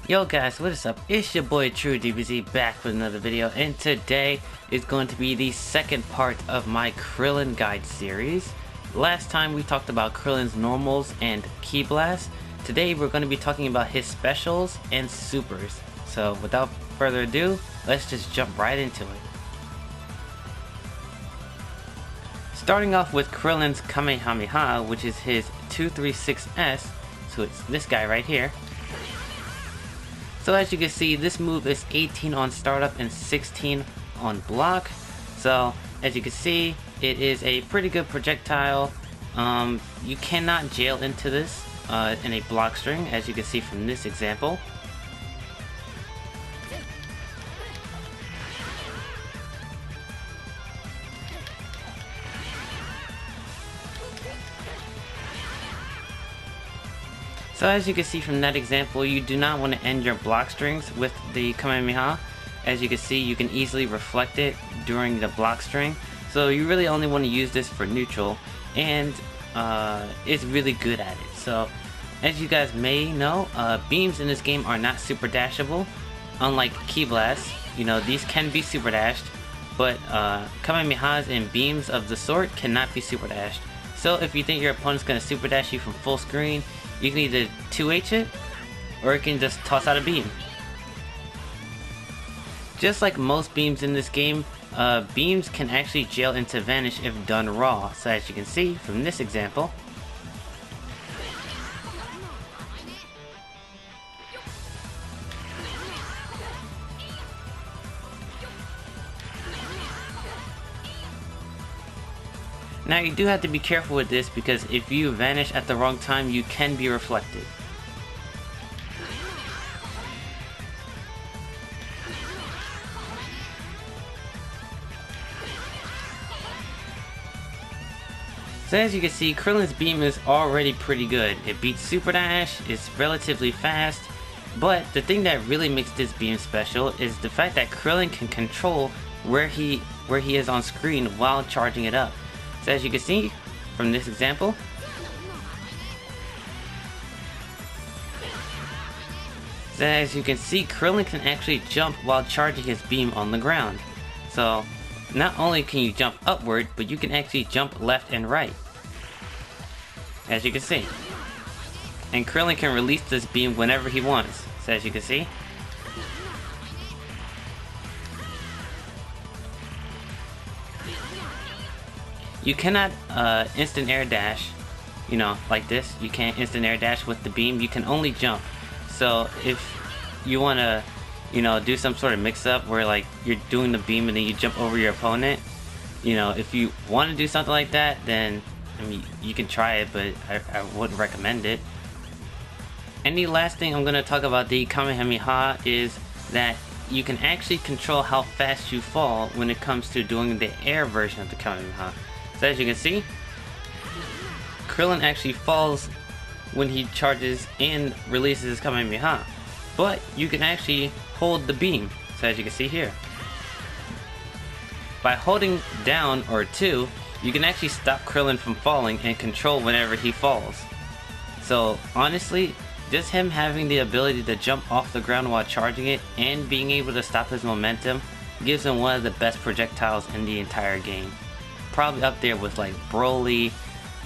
Yo guys, what is up? It's your boy TRUEDBZMaster back with another video, and today is going to be the second part of my Krillin guide series. Last time we talked about Krillin's normals and Ki Blast. Today we're going to be talking about his specials and supers. So without further ado, let's just jump right into it. Starting off with Krillin's Kamehameha, which is his 236S, so it's this guy right here. So as you can see, this move is 18 on startup and 16 on block. So as you can see, it is a pretty good projectile. You cannot jail into this in a block string, as you can see from this example. So as you can see from that example, you do not want to end your block strings with the Kamehameha. As you can see, you can easily reflect it during the block string. So you really only want to use this for neutral, and it's really good at it. So as you guys may know, beams in this game are not super dashable. Unlike Ki Blast, you know, these can be super dashed, but Kamehamehas and beams of the sort cannot be super dashed. So if you think your opponent's going to super dash you from full screen, you can either 2H it, or you can just toss out a beam. Just like most beams in this game, beams can actually jail into vanish if done raw. So as you can see from this example, now you do have to be careful with this, because if you vanish at the wrong time, you can be reflected. So as you can see, Krillin's beam is already pretty good. It beats Super Dash, it's relatively fast, but the thing that really makes this beam special is the fact that Krillin can control where he is on screen while charging it up. So as you can see from this example, Krillin can actually jump while charging his beam on the ground. So not only can you jump upward, but you can actually jump left and right, as you can see. And Krillin can release this beam whenever he wants. So as you can see, you cannot instant air dash, you know, like this. You can't instant air dash with the beam. You can only jump. So if you want to, you know, do some sort of mix-up where like you're doing the beam and then you jump over your opponent, you know, if you want to do something like that, then I mean, you can try it, but I wouldn't recommend it. And the last thing I'm going to talk about the Kamehameha is that you can actually control how fast you fall when it comes to doing the air version of the Kamehameha. So as you can see, Krillin actually falls when he charges and releases his Kamehameha, but you can actually hold the beam. So as you can see here, by holding down or 2, you can actually stop Krillin from falling and control whenever he falls. So honestly, just him having the ability to jump off the ground while charging it and being able to stop his momentum gives him one of the best projectiles in the entire game. Probably up there with like Broly,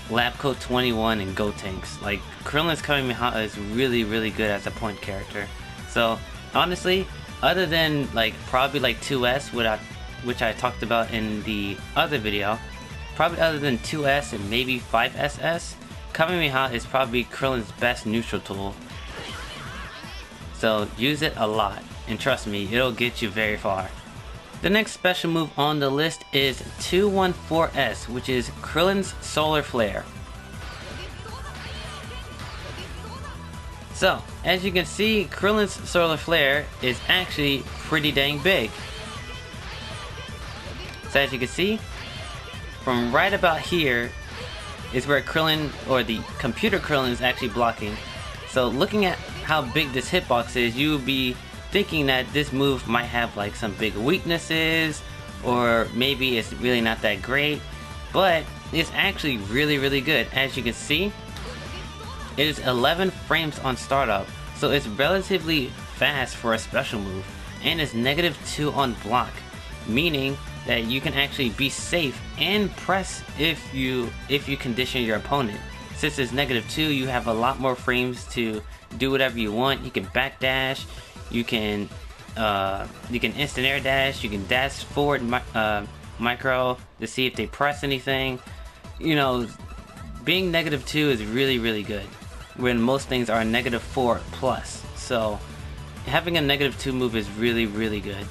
Labcoat 21, and Gotenks. Like, Krillin's Kamehameha is really good as a point character. So honestly, other than like probably like 2S, which I talked about in the other video, probably other than 2S and maybe 5SS, Kamehameha is probably Krillin's best neutral tool. So use it a lot, and trust me, it'll get you very far. The next special move on the list is 214S, which is Krillin's Solar Flare. So, as you can see, Krillin's Solar Flare is actually pretty dang big. So as you can see, from right about here is where Krillin, or the computer Krillin, is actually blocking. So looking at how big this hitbox is, you would be thinking that this move might have like some big weaknesses, or maybe it's really not that great, but it's actually really good. As you can see, it is 11 frames on startup, so it's relatively fast for a special move, and is -2 on block, meaning that you can actually be safe and press if you condition your opponent. Since it's -2, you have a lot more frames to do whatever you want. You can backdash, you can instant air dash, you can dash forward micro to see if they press anything. You know, being -2 is really good when most things are -4 plus. So having a -2 move is really good.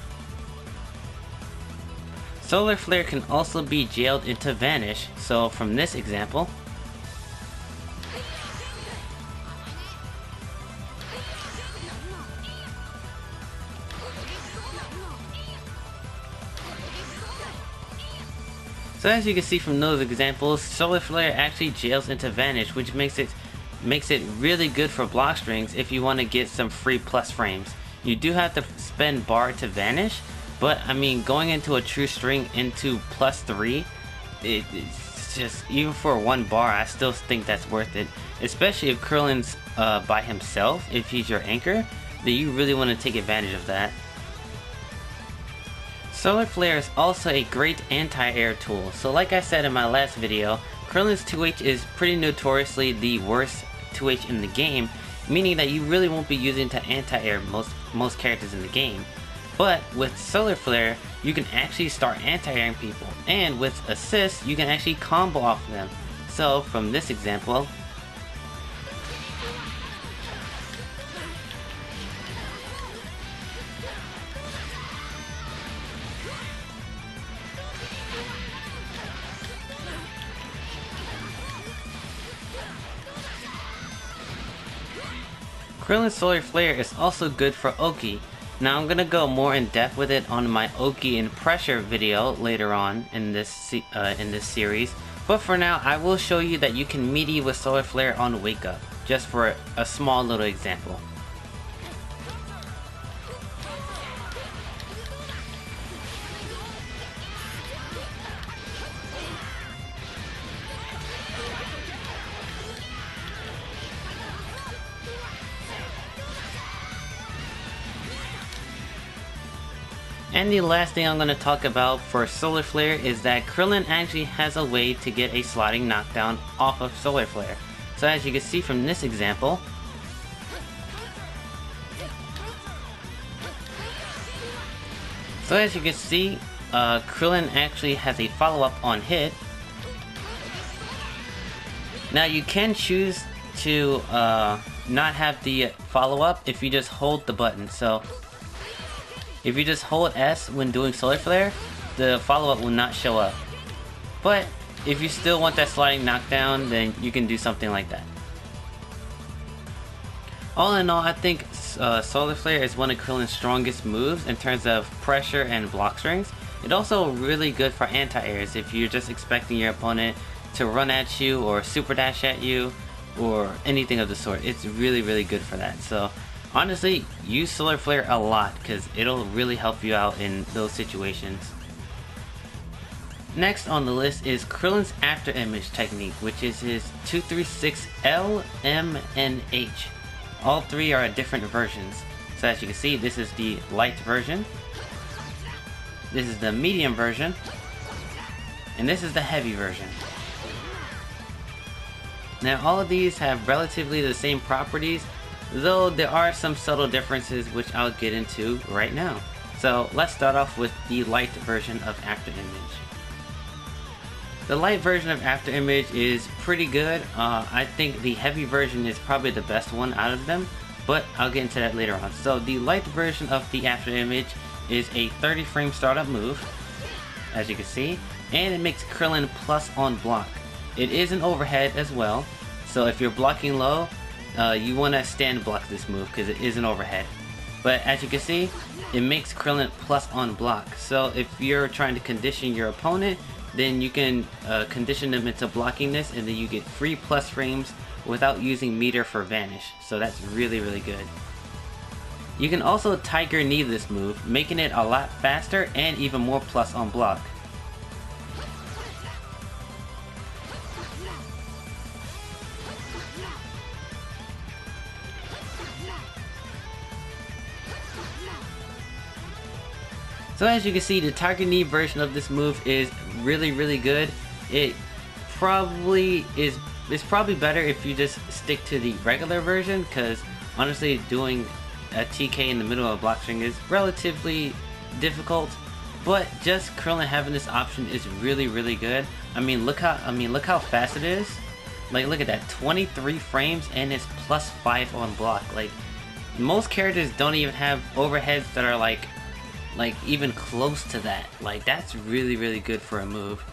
Solar Flare can also be jailed into Vanish. So from this example, so as you can see from those examples, Solar Flare actually jails into Vanish, which makes it really good for block strings if you want to get some free plus frames. You do have to spend bar to Vanish, but I mean, going into a true string into +3, it's just, even for 1 bar, I still think that's worth it. Especially if Krillin's by himself, if he's your anchor, then you really want to take advantage of that. Solar Flare is also a great anti-air tool. So like I said in my last video, Krillin's 2H is pretty notoriously the worst 2H in the game, meaning that you really won't be using to anti-air most characters in the game. But with Solar Flare, you can actually start anti-airing people, and with assists, you can actually combo off them. So from this example, Krillin's Solar Flare is also good for Oki. Now I'm gonna go more in depth with it on my Oki and Pressure video later on in this series, but for now I will show you that you can meaty with Solar Flare on Wake Up, just for a small little example. And the last thing I'm going to talk about for Solar Flare is that Krillin actually has a way to get a sliding knockdown off of Solar Flare. So as you can see from this example, Krillin actually has a follow-up on hit. Now you can choose to not have the follow-up if you just hold the button. So if you just hold S when doing Solar Flare, the follow-up will not show up. But if you still want that sliding knockdown, then you can do something like that. All in all, I think Solar Flare is one of Krillin's strongest moves in terms of pressure and block strings. It's also really good for anti-airs if you're just expecting your opponent to run at you or super dash at you or anything of the sort. It's really good for that. So honestly, use Solar Flare a lot because it'll really help you out in those situations. Next on the list is Krillin's Afterimage technique, which is his 236 L, M, and H. All three are different versions. So as you can see, this is the light version, this is the medium version, and this is the heavy version. Now all of these have relatively the same properties, though there are some subtle differences which I'll get into right now. So let's start off with the light version of Afterimage. The light version of Afterimage is pretty good. I think the heavy version is probably the best one out of them, but I'll get into that later on. So the light version of the Afterimage is a 30 frame startup move, as you can see, and it makes Krillin plus on block. It is an overhead as well, so if you're blocking low, you want to stand block this move because it is an overhead. But as you can see, it makes Krillin plus on block. So if you're trying to condition your opponent, then you can condition them into blocking this, and then you get free plus frames without using meter for Vanish. So that's really good. You can also Tiger Knee this move, making it a lot faster and even more plus on block. So as you can see, the target knee version of this move is really good. It's probably better if you just stick to the regular version, because honestly doing a TK in the middle of a block string is relatively difficult. But just Krillin having this option is really good. I mean look how fast it is. Like look at that, 23 frames and it's +5 on block. Like most characters don't even have overheads that are like even close to that. Like that's really good for a move.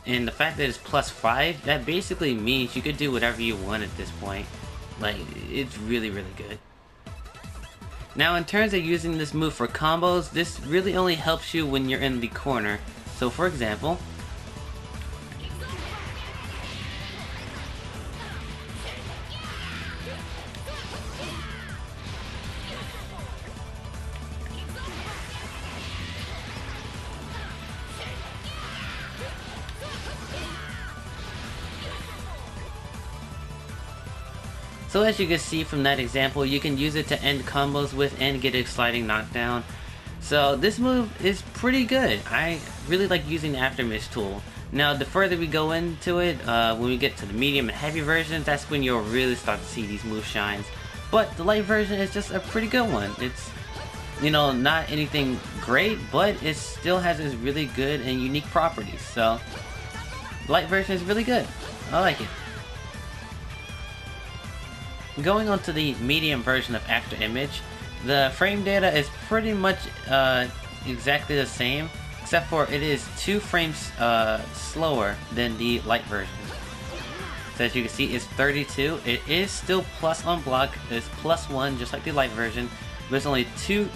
And the fact that it's +5, that basically means you could do whatever you want at this point. Like it's really good. Now in terms of using this move for combos, this really only helps you when you're in the corner. So for example, so as you can see from that example, you can use it to end combos with and get a sliding knockdown. So this move is pretty good. I really like using the Afterimage tool. Now the further we go into it, when we get to the medium and heavy versions, that's when you'll really start to see these move shines. But the light version is just a pretty good one. It's, you know, not anything great, but it still has its really good and unique properties. So the light version is really good. I like it. Going on to the medium version of Afterimage, the frame data is pretty much exactly the same, except for it is 2 frames slower than the light version. So as you can see, it's 32. It is still plus on block. It's +1 just like the light version, but it's only 2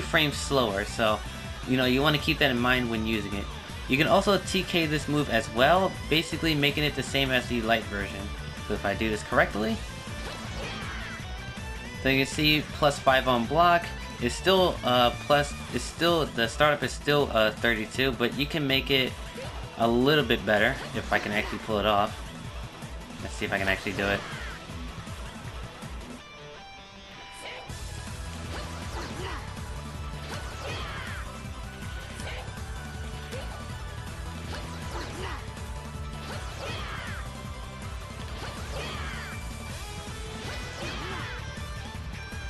frames slower. So you know, you want to keep that in mind when using it. You can also TK this move as well, basically making it the same as the light version. So if I do this correctly, so you can see +5 on block. It's still the startup is still 32, but you can make it a little bit better if I can actually pull it off. Let's see if I can actually do it.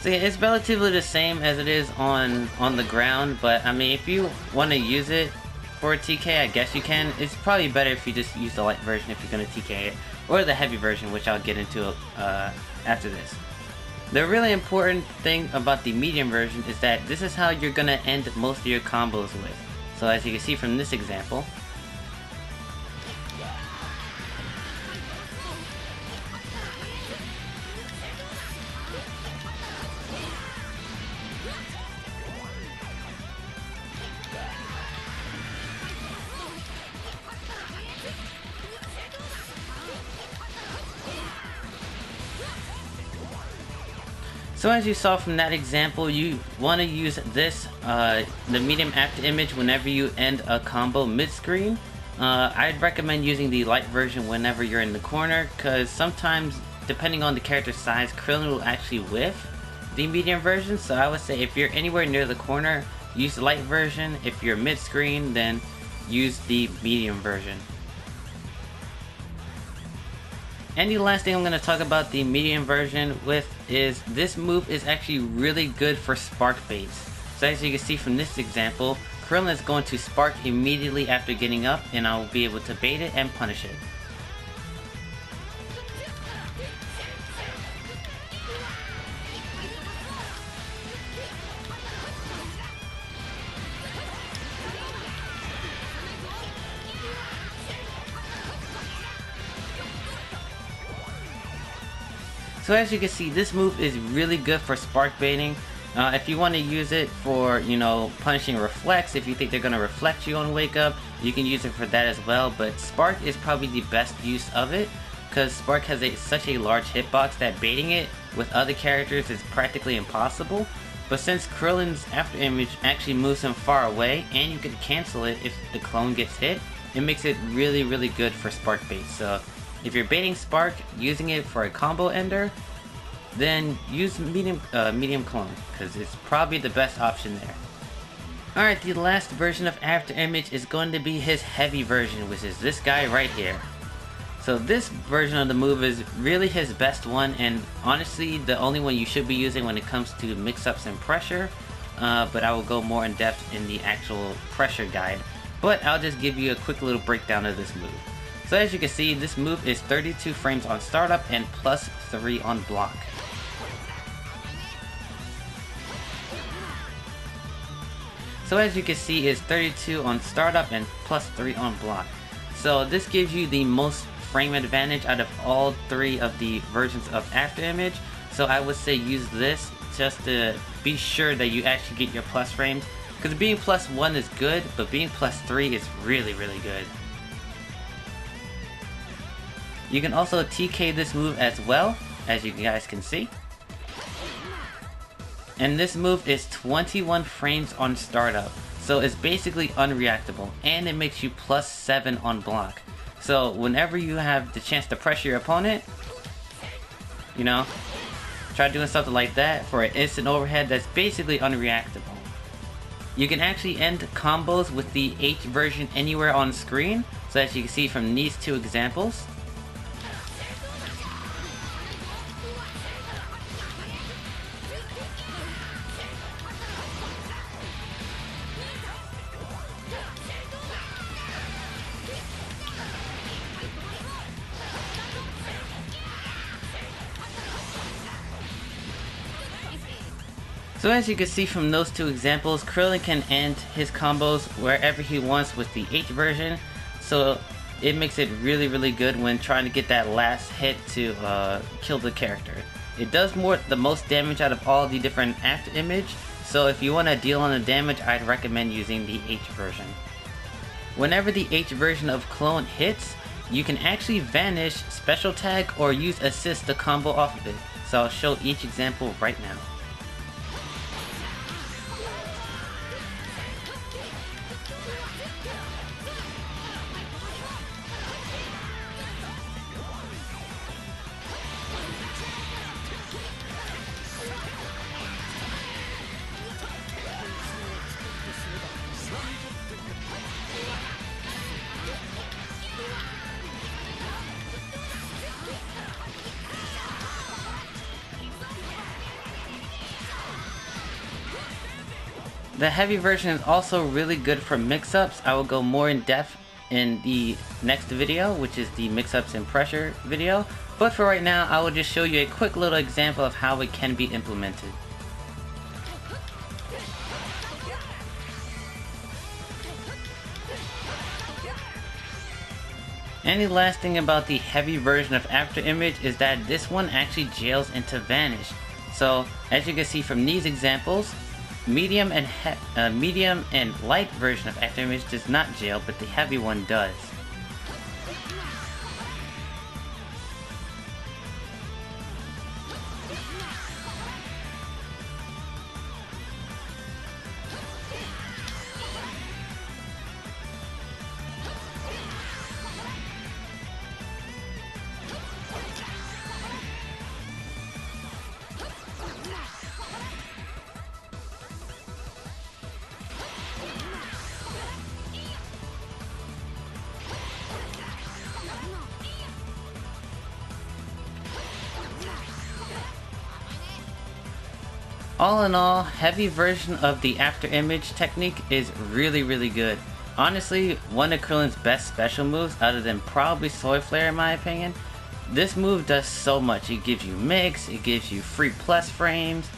So yeah, it's relatively the same as it is on the ground, but I mean, if you want to use it for a TK, I guess you can. It's probably better if you just use the light version if you're going to TK it, or the heavy version, which I'll get into after this. The really important thing about the medium version is that this is how you're going to end most of your combos with. So as you can see from this example, so as you saw from that example, you want to use this, the medium Afterimage, whenever you end a combo mid-screen. I'd recommend using the light version whenever you're in the corner, because sometimes, depending on the character size, Krillin will actually whiff the medium version. So I would say if you're anywhere near the corner, use the light version. If you're mid-screen, then use the medium version. And the last thing I'm going to talk about the medium version with is this move is actually really good for spark baits. So as you can see from this example, Krillin is going to spark immediately after getting up, and I will be able to bait it and punish it. So as you can see, this move is really good for spark baiting. If you want to use it for, you know, punishing reflex, if you think they're going to reflect you on wake up, you can use it for that as well. But spark is probably the best use of it, because spark has such a large hitbox that baiting it with other characters is practically impossible. But since Krillin's Afterimage actually moves him far away, and you can cancel it if the clone gets hit, it makes it really good for spark bait. So if you're baiting spark, using it for a combo ender, then use medium clone, because it's probably the best option there. Alright, the last version of Afterimage is going to be his heavy version, which is this guy right here. So this version of the move is really his best one, and honestly the only one you should be using when it comes to mix-ups and pressure, but I will go more in depth in the actual pressure guide. But I'll just give you a quick little breakdown of this move. So as you can see, this move is 32 frames on startup and plus 3 on block. So as you can see, it's 32 on startup and plus 3 on block. So this gives you the most frame advantage out of all 3 of the versions of Afterimage. So I would say use this just to be sure that you actually get your plus frames. Because being plus 1 is good, but being plus 3 is really good. You can also TK this move as well, as you guys can see. And this move is 21 frames on startup, so it's basically unreactable, and it makes you plus 7 on block. So whenever you have the chance to pressure your opponent, you know, try doing something like that for an instant overhead that's basically unreactable. You can actually end combos with the H version anywhere on screen, so as you can see from these 2 examples. So as you can see from those 2 examples, Krillin can end his combos wherever he wants with the H version, so it makes it really good when trying to get that last hit to kill the character. It does the most damage out of all the different Afterimage, so if you want to deal on the damage, I'd recommend using the H version. Whenever the H version of Clone hits, you can actually vanish, special tag, or use assist to combo off of it. So I'll show each example right now. The heavy version is also really good for mix-ups. I will go more in depth in the next video, which is the mix-ups and pressure video. But for right now, I will just show you a quick little example of how it can be implemented. And the last thing about the heavy version of Afterimage is that this one actually jails into vanish. So as you can see from these examples, medium and light version of Afterimage does not jail, but the heavy one does. All in all, heavy version of the Afterimage technique is really good. Honestly, one of Krillin's best special moves, other than probably Soy Flare in my opinion. This move does so much. It gives you mix, it gives you free plus frames.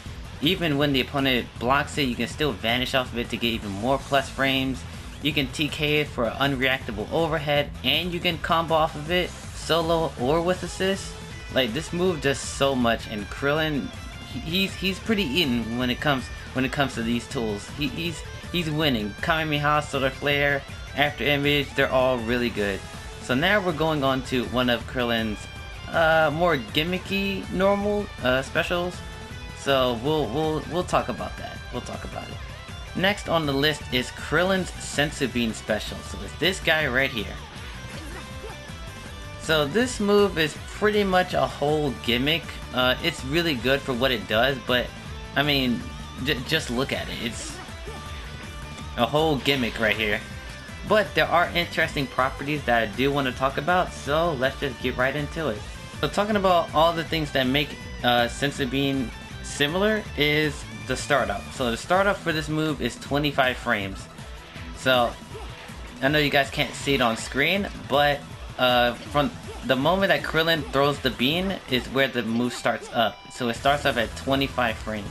Even when the opponent blocks it, you can still vanish off of it to get even more plus frames. You can TK it for an unreactable overhead, and you can combo off of it solo or with assist. Like, this move does so much, and Krillin, he's pretty eaten when it comes to these tools. He's winning. Kamehameha, Solar Flare, Afterimage, they're all really good. So now we're going on to one of Krillin's more gimmicky normal specials. So we'll talk about that. We'll talk about it. Next on the list is Krillin's Senzu Bean special. So it's this guy right here. So this move is pretty much a whole gimmick. It's really good for what it does, but I mean, just look at it. a whole gimmick right here. But there are interesting properties that I do want to talk about, so let's just get right into it. So talking about all the things that make Senzu Bean similar is the startup. So the startup for this move is 25 frames. So I know you guys can't see it on screen, but from the moment that Krillin throws the bean is where the move starts up. So it starts up at 25 frames.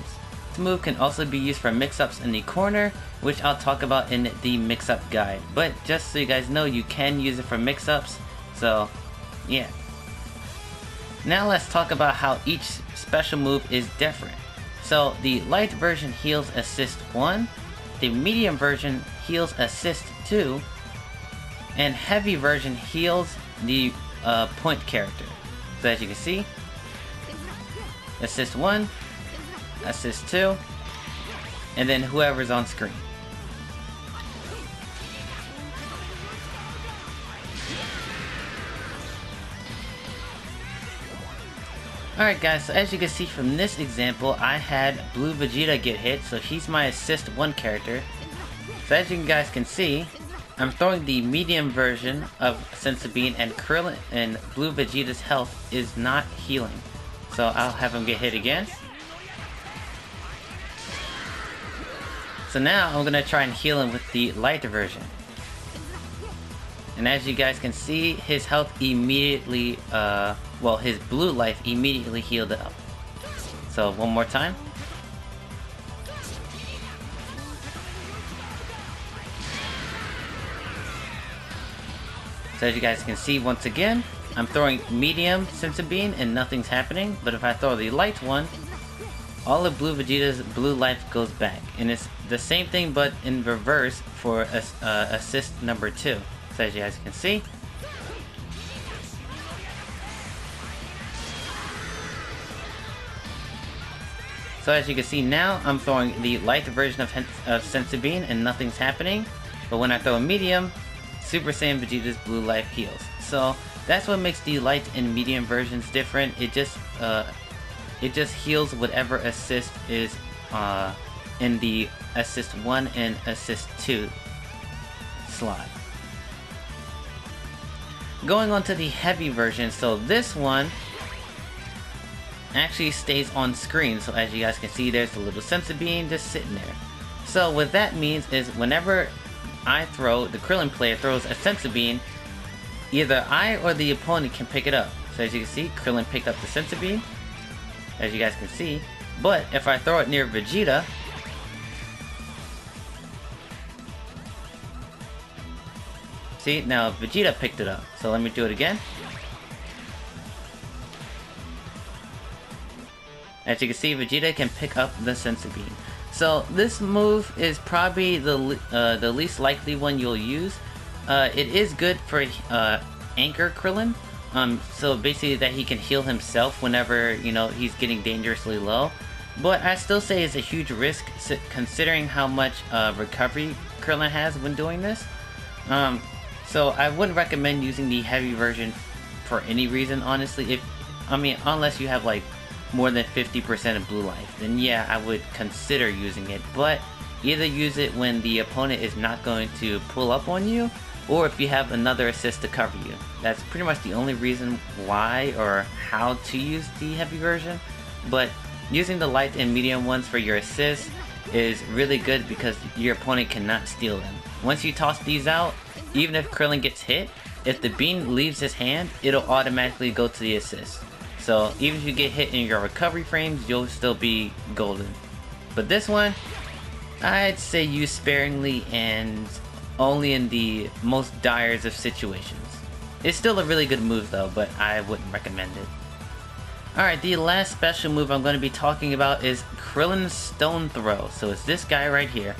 This move can also be used for mix-ups in the corner, which I'll talk about in the mix-up guide. But just so you guys know, you can use it for mix-ups, so yeah. Now let's talk about how each special move is different. So the light version heals assist 1, the medium version heals assist 2, and heavy version heals the point character. So as you can see, assist 1, assist 2, and then whoever's on screen. Alright guys, so as you can see from this example, I had Blue Vegeta get hit, so he's my assist 1 character. So as you guys can see, I'm throwing the medium version of Senzu Bean, and Krillin and Blue Vegeta's health is not healing. So I'll have him get hit again. So now I'm going to try and heal him with the lighter version. And as you guys can see, his health immediately, well, his blue life immediately healed up. So one more time. So as you guys can see, once again, I'm throwing medium Senzu Bean and nothing's happening. But if I throw the light one, all of Blue Vegeta's blue life goes back. And it's the same thing but in reverse for assist number 2. So as you guys can see. So as you can see now, I'm throwing the light version of Senzu Bean and nothing's happening. But when I throw a medium, Super Saiyan Vegeta's blue life heals. So that's what makes the light and medium versions different. It just heals whatever assist is in the assist 1 and assist 2 slot. Going on to the heavy version, so this one actually stays on screen. So as you guys can see, there's the little Senzu Bean just sitting there. So what that means is whenever I throw, the Krillin player throws a Senzu Bean, either I or the opponent can pick it up. So as you can see, Krillin picked up the Senzu Bean, as you guys can see. But if I throw it near Vegeta, see, now Vegeta picked it up. So let me do it again. As you can see, Vegeta can pick up the Senzu Bean. So this move is probably the least likely one you'll use. It is good for Anchor Krillin. So basically that he can heal himself whenever, you know, he's getting dangerously low. But I still say it's a huge risk considering how much recovery Krillin has when doing this. So I wouldn't recommend using the heavy version for any reason, honestly. Unless you have like more than 50% of blue life, then yeah, I would consider using it. But either use it when the opponent is not going to pull up on you, or if you have another assist to cover you. That's pretty much the only reason why or how to use the heavy version. But using the light and medium ones for your assists is really good because your opponent cannot steal them. Once you toss these out, even if Krillin gets hit, if the bean leaves his hand, it'll automatically go to the assist. So even if you get hit in your recovery frames, you'll still be golden. But this one, I'd say use sparingly and only in the most dire of situations. It's still a really good move though, but I wouldn't recommend it. Alright, the last special move I'm going to be talking about is Krillin's Stone Throw. So it's this guy right here.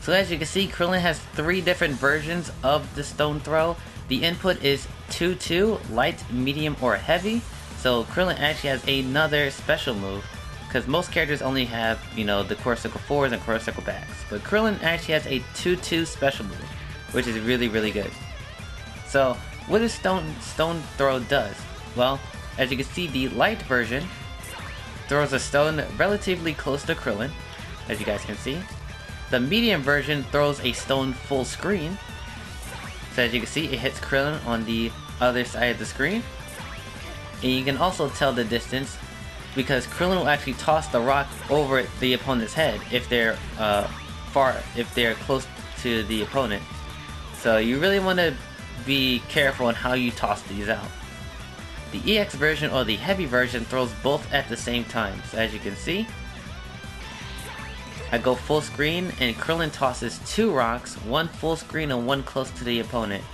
So as you can see, Krillin has 3 different versions of the Stone Throw. The input is 2-2, light, medium, or heavy. So Krillin actually has another special move, because most characters only have, you know, the core circle 4s and core circle backs. But Krillin actually has a 2-2 special move, which is really, really good. So what this Stone Throw does? Well, as you can see, the light version throws a stone relatively close to Krillin, as you guys can see. The medium version throws a stone full screen. So as you can see, it hits Krillin on the other side of the screen. And you can also tell the distance because Krillin will actually toss the rock over the opponent's head if they're close to the opponent. So you really want to be careful on how you toss these out. The EX version or the heavy version throws both at the same time. So as you can see, I go full screen and Krillin tosses 2 rocks, one full screen and one close to the opponent.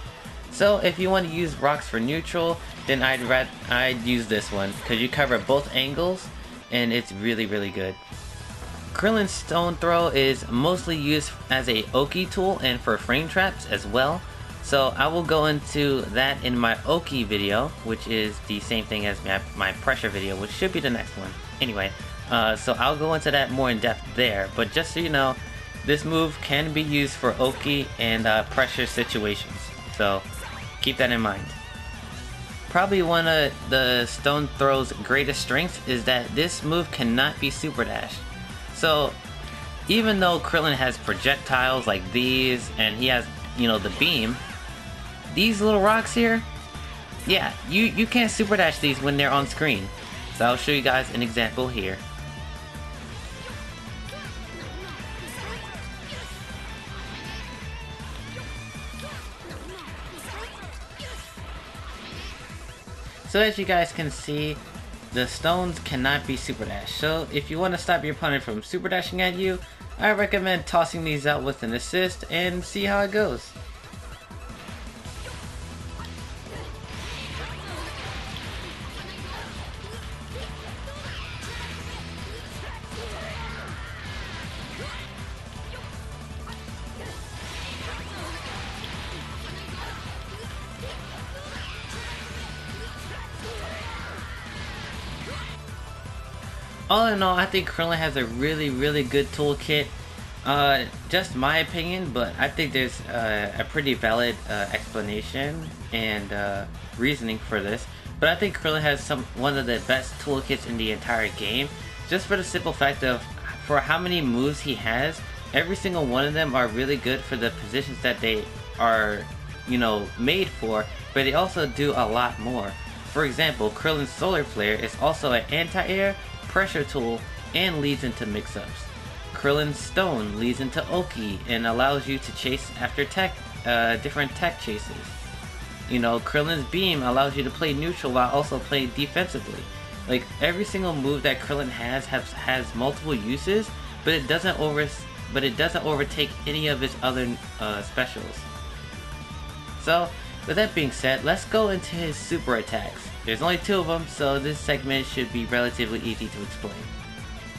So if you want to use rocks for neutral, then I'd use this one because you cover both angles and it's really good. Krillin's stone throw is mostly used as a Oki tool and for frame traps as well. So I will go into that in my Oki video, which is the same thing as my pressure video, which should be the next one. Anyway, so I'll go into that more in depth there, but just so you know, this move can be used for Oki and pressure situations, so keep that in mind. Probably one of the stone throw's greatest strengths is that this move cannot be super dashed. So even though Krillin has projectiles like these and he has, you know, the beam, these little rocks here, yeah, you can't super dash these when they're on screen. So I'll show you guys an example here. So as you guys can see, the stones cannot be super dashed. So if you want to stop your opponent from super dashing at you, I recommend tossing these out with an assist and see how it goes. All in all, I think Krillin has a really good toolkit. Just my opinion, but I think there's a pretty valid explanation and reasoning for this. But I think Krillin has one of the best toolkits in the entire game, just for the simple fact of for how many moves he has. Every single one of them are really good for the positions that they are, you know, made for, but they also do a lot more. For example, Krillin's Solar Flare is also an anti-air, pressure tool, and leads into mix-ups. Krillin's Stone leads into Oki and allows you to chase after different tech chases. You know, Krillin's Beam allows you to play neutral while also playing defensively. Like, every single move that Krillin has multiple uses, but it doesn't overtake any of his other specials. So, with that being said, let's go into his super attacks. There's only 2 of them, so this segment should be relatively easy to explain.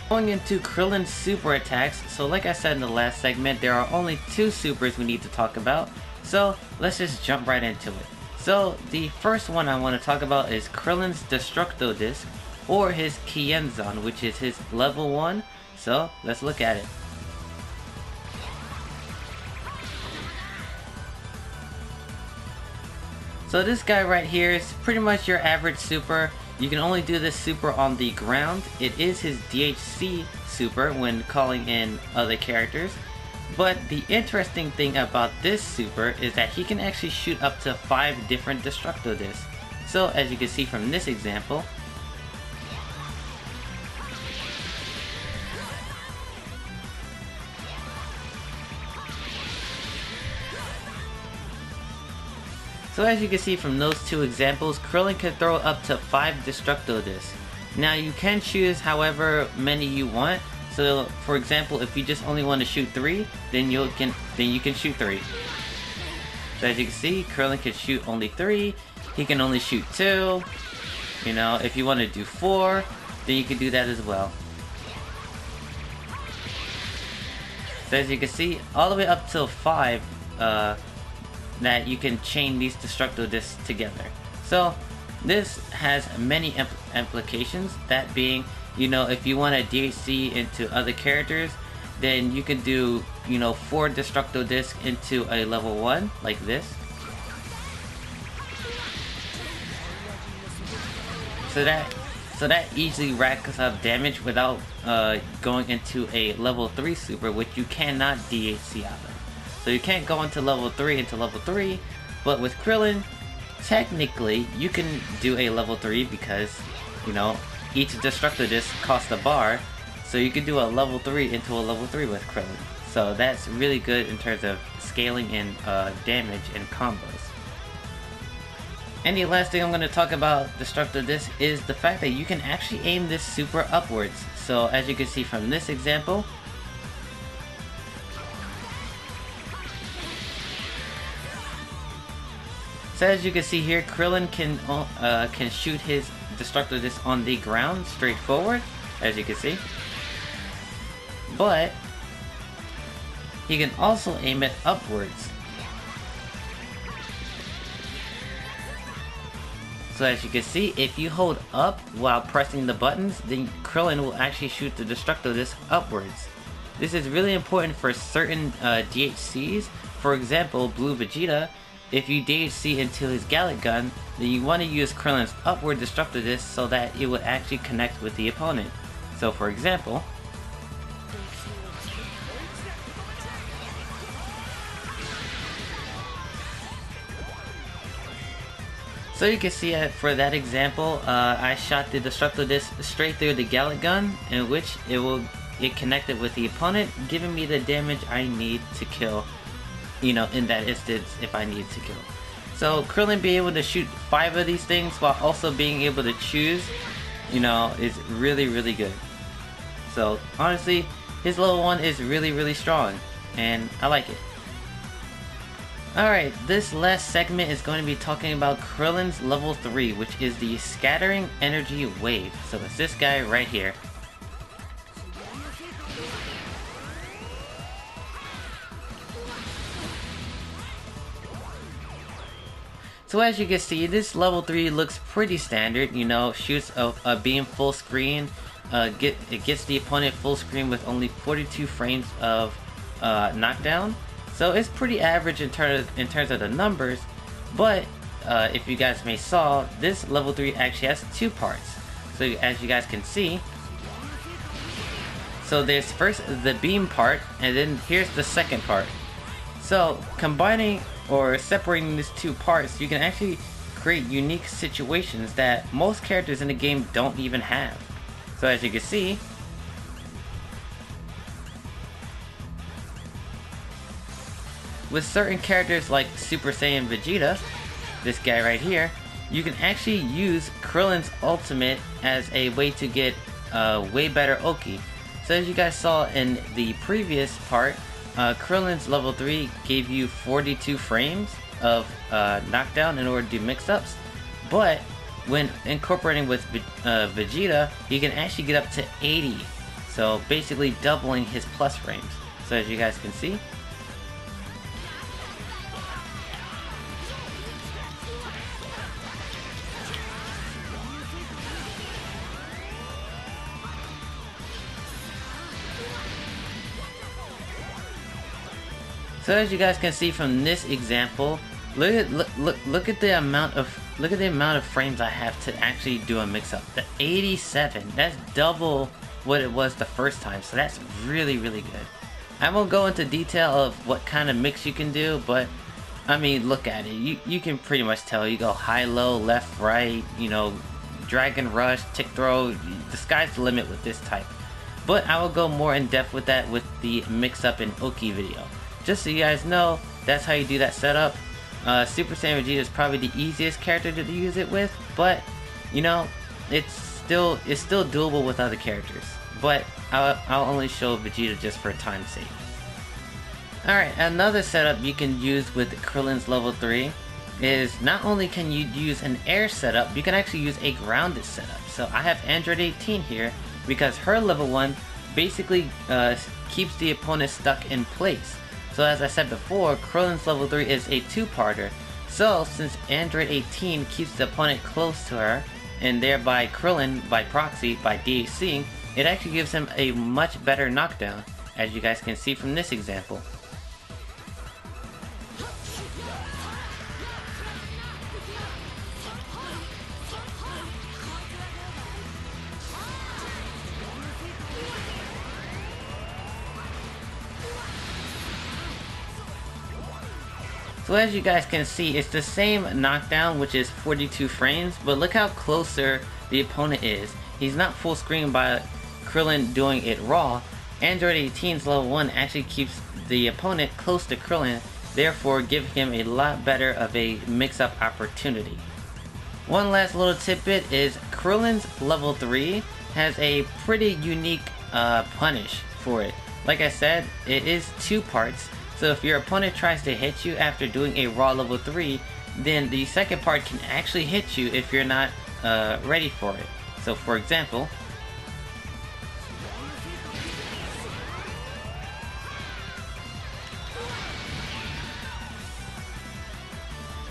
Going into Krillin's super attacks, so like I said in the last segment, there are only 2 supers we need to talk about, so let's just jump right into it. So the first one I want to talk about is Krillin's Destructo-Disc, or his Kienzan, which is his level 1, so let's look at it. So this guy right here is pretty much your average super. You can only do this super on the ground. It is his DHC super when calling in other characters. But the interesting thing about this super is that he can actually shoot up to 5 different Destructo-Discs. So as you can see from this example, so as you can see from those 2 examples, Krillin can throw up to 5 Destructo-Discs. Now you can choose however many you want. So for example, if you just only want to shoot 3, then you can shoot 3. So as you can see, Krillin can shoot only 3. He can only shoot 2. You know, if you want to do 4, then you can do that as well. So as you can see, all the way up till 5, that you can chain these Destructo-Discs together. So this has many implications, that being, you know, if you want to DHC into other characters, then you can do, you know, 4 Destructo-Discs into a level 1, like this. So that easily racks up damage without going into a level 3 super, which you cannot DHC out of. So you can't go into level 3, but with Krillin, technically you can do a level 3 because, you know, each Destructo-Disc costs a bar, so you can do a level 3 into a level 3 with Krillin. So that's really good in terms of scaling and damage and combos. And the last thing I'm going to talk about Destructo-Disc is the fact that you can actually aim this super upwards. So as you can see from this example, so as you can see here, Krillin can shoot his Destructo-Disc on the ground straight forward, as you can see. But he can also aim it upwards. So as you can see, if you hold up while pressing the buttons, then Krillin will actually shoot the Destructo-Disc upwards. This is really important for certain DHCs. For example, Blue Vegeta, if you DHC into his Gallic Gun, then you want to use Krillin's upward Destructo-Disc so that it would actually connect with the opponent. So for example, so you can see for that example, I shot the Destructo-Disc straight through the Gallic Gun, in which it connected with the opponent, giving me the damage I need to kill, you know, in that instance if I need to kill. So Krillin being able to shoot 5 of these things while also being able to choose, you know, is really, really good. So honestly, his level 1 is really, really strong, and I like it. Alright, this last segment is going to be talking about Krillin's level 3, which is the Scattering Energy Wave. So it's this guy right here. So as you can see, this level 3 looks pretty standard, you know, shoots a beam full screen, it gets the opponent full screen with only 42 frames of knockdown. So it's pretty average in terms of the numbers, but if you guys may saw, this level 3 actually has 2 parts. So as you guys can see, so there's first the beam part, and then here's the second part. So combining or separating these 2 parts, you can actually create unique situations that most characters in the game don't even have. So as you can see, with certain characters like Super Saiyan Vegeta, this guy right here, you can actually use Krillin's ultimate as a way to get way better Oki. So as you guys saw in the previous part, Krillin's level 3 gave you 42 frames of knockdown in order to do mix-ups, but when incorporating with Vegeta, you can actually get up to 80, so basically doubling his plus frames. So as you guys can see, from this example, look at the amount of frames I have to actually do a mix-up. The 87, that's double what it was the first time, so that's really, really good. I won't go into detail of what kind of mix you can do, but I mean, look at it. You can pretty much tell. You go high, low, left, right, you know, Dragon Rush, Tick Throw, the sky's the limit with this type. But I will go more in depth with that with the mix-up and Oki video. Just so you guys know, that's how you do that setup. Super Saiyan Vegeta is probably the easiest character to use it with, but you know, it's still doable with other characters. But I'll only show Vegeta just for time's sake. Alright, another setup you can use with Krillin's level 3 is not only can you use an air setup, you can actually use a grounded setup. So I have Android 18 here because her level 1 basically keeps the opponent stuck in place. So as I said before, Krillin's level 3 is a 2-parter. So since Android 18 keeps the opponent close to her, and thereby Krillin, by proxy, by DHCing, it actually gives him a much better knockdown, as you guys can see from this example. So as you guys can see, it's the same knockdown, which is 42 frames, but look how closer the opponent is. He's not full screen by Krillin doing it raw. Android 18's level 1 actually keeps the opponent close to Krillin, therefore giving him a lot better of a mix-up opportunity. One last little tidbit is Krillin's level 3 has a pretty unique punish for it. Like I said, it is 2 parts, so if your opponent tries to hit you after doing a raw level 3, then the second part can actually hit you if you're not ready for it. So for example,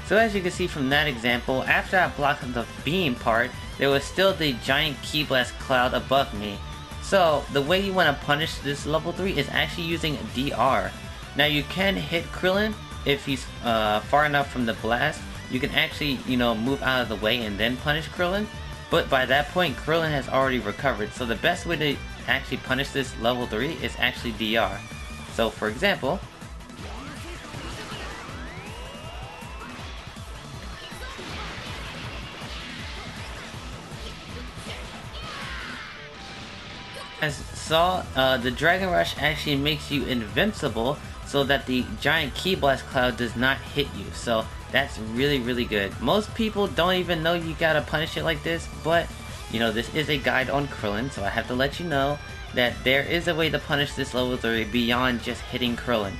so as you can see from that example, after I blocked the beam part, there was still the giant Ki Blast cloud above me. So the way you want to punish this level 3 is actually using DR. Now you can hit Krillin if he's far enough from the blast. You can actually, move out of the way and then punish Krillin. But by that point, Krillin has already recovered. So the best way to actually punish this level 3 is actually DR. So for example, as saw, the Dragon Rush actually makes you invincible so that the giant Ki Blast cloud does not hit you. So that's really good. Most people don't even know you gotta punish it like this, but this is a guide on Krillin, so I have to let you know that there is a way to punish this level 3 beyond just hitting Krillin.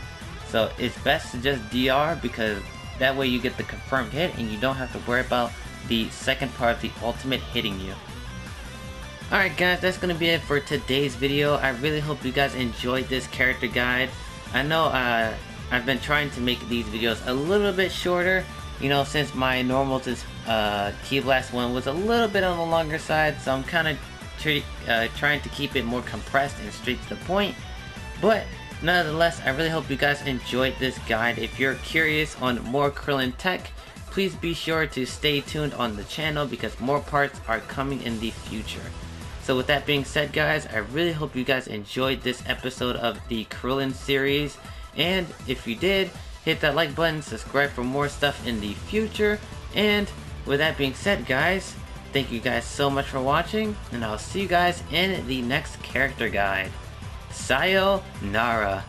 So it's best to just DR, because that way you get the confirmed hit and you don't have to worry about the second part of the ultimate hitting you. Alright guys, that's going to be it for today's video. I really hope you guys enjoyed this character guide. I know I've been trying to make these videos a little bit shorter, since my normal Ki Blast one was a little bit on the longer side, so I'm kind of trying to keep it more compressed and straight to the point. But nonetheless, I really hope you guys enjoyed this guide. If you're curious on more Krillin tech, please be sure to stay tuned on the channel because more parts are coming in the future. So with that being said guys, I really hope you guys enjoyed this episode of the Krillin series, and if you did, hit that like button, subscribe for more stuff in the future, and with that being said guys, thank you guys so much for watching, and I'll see you guys in the next character guide. Sayonara.